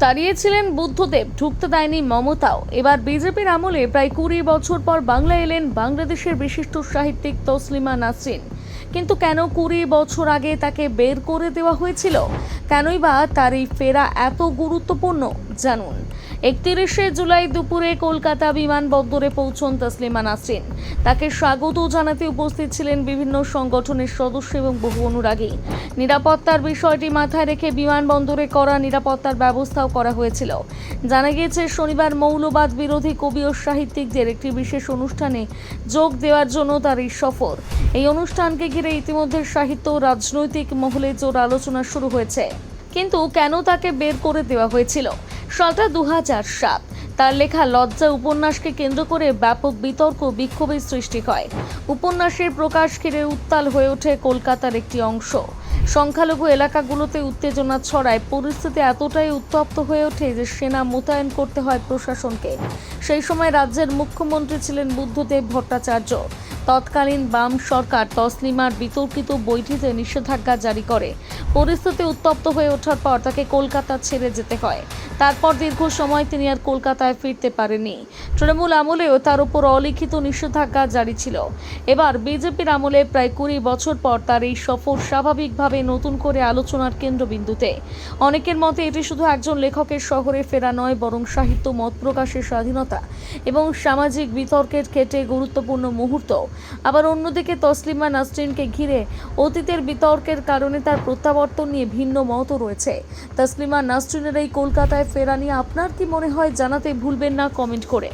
তাড়িয়েছিলেন বুদ্ধদেব, ঢুকতে দেয়নি মমতাও। এবার বিজেপির আমলে প্রায় 20 বছর পর বাংলায় এলেন বাংলাদেশের বিশিষ্ট সাহিত্যিক তসলিমা নাসরিন। কিন্তু কেন 20 বছর আগে তাকে বের করে দেওয়া হয়েছিল? কেনই বা তার এই ফেরা এত গুরুত্বপূর্ণ? জানুন। 31শে জুলাই দুপুরে কলকাতা বিমানবন্দরে পৌঁছন তসলিমা নাসরিন। তাকে স্বাগত জানাতে উপস্থিত ছিলেন বিভিন্ন সংগঠনের সদস্য এবং বহু অনুরাগী। নিরাপত্তার বিষয়টি মাথায় রেখে বিমানবন্দরে কড়া নিরাপত্তার ব্যবস্থাও করা হয়েছিল। জানা গিয়েছে, শনিবার মৌলবাদ বিরোধী কবি ও সাহিত্যিকদের একটি বিশেষ অনুষ্ঠানে যোগ দেওয়ার জন্য তার এই সফর। এই অনুষ্ঠানকে ঘিরে ইতিমধ্যে সাহিত্য ও রাজনৈতিক মহলে জোর আলোচনা শুরু হয়েছে। কিন্তু কেন তাকে বের করে দেওয়া হয়েছিল? সালটা 2007। তার লেখা লজ্জা উপন্যাসকে কেন্দ্র করে ব্যাপক বিতর্ক বিক্ষোভের সৃষ্টি হয়। উপন্যাসের প্রকাশ ঘিরে উত্তাল হয়ে ওঠে কলকাতার একটি অংশ। সংখ্যালঘু এলাকাগুলোতে উত্তেজনা ছড়ায়। পরিস্থিতি এতটাই উত্তপ্ত হয়ে ওঠে যে সেনা মোতায়েন করতে হয় প্রশাসনকে। সেই সময় রাজ্যের মুখ্যমন্ত্রী ছিলেন বুদ্ধদেব ভট্টাচার্য। তৎকালীন বাম সরকার তসলিমার বিতর্কিত বইটিতে নিষেধাজ্ঞা জারি করে। পরিস্থিতি উত্তপ্ত হয়ে ওঠার পর তাকে কলকাতা ছেড়ে যেতে হয়। তারপর দীর্ঘ সময় তিনি আর কলকাতায় ফিরতে পারেননি। তৃণমূল আমলেও তার উপর অলিখিত নিষেধাজ্ঞা জারি ছিল। এবার বিজেপির আমলে প্রায় 20 বছর পর তার এই সফর স্বাভাবিকভাবে নতুন করে আলোচনার কেন্দ্রবিন্দুতে। অনেকের মতে এটি শুধু একজন লেখকের শহরে ফেরা নয়, বরং সাহিত্য মত প্রকাশের স্বাধীনতা এবং সামাজিক বিতর্কের ক্ষেত্রে গুরুত্বপূর্ণ মুহূর্ত। আবার অন্যদিকে তসলিমা নাসরিনকে ঘিরে অতীতের বিতর্কের কারণে তার প্রত্যাবর্তন নিয়ে ভিন্ন মতও রয়েছে। তসলিমা নাসরিনের এই কলকাতায় ফেরা নিয়ে আপনার কি মনে হয় জানাতে ভুলবেন না কমেন্ট করে।